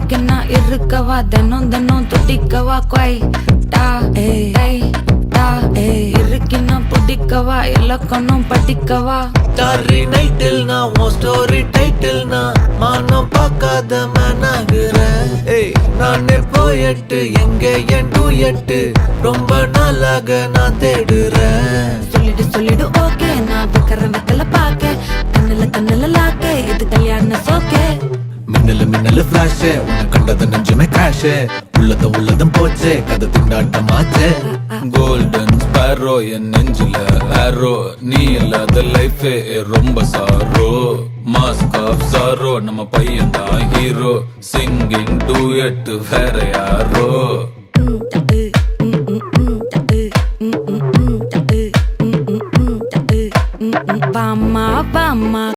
துணைக்கு நான் இருக்கவா, தினம் தினம் துடிக்கவா, குவைட்டா இருக்கின்னா புடிக்கவா, இலக்கணம் படிக்கவா. டாரி நைட்டில் நான் உன் ஸ்டோரி டைட்டில் நான் மானம் பார்க்காத மேன் ஆகுறேன். நானே போயட்டு எங்கே என் டூயட்டு ரொம்ப நாளாக நான் தேடுறேன். சொல்லிடு ஓகே, நான் வைக்கிற வெத்தல பாக்க, கண்ணுல லாக்கே, இது கல்யாண சோக்கே. மின்னலு ஃபிளாஷ் உன்னை கண்டது நெஞ்சுமே கிராஷ், உள்ளதும் போச்சே கதை திண்டாட்டமாச்சே. கோல்டன் ஸ்பேரோ என் நெஞ்சில ஆரோ, நீ இல்லாத லைஃப் ரொம்ப சாரோ. மாஸ்க் ஆஃப் சாரோ நம்ம பையன் தான் ஹீரோ, சிங்கிங் டூயட் வேற யாரோ. வாமா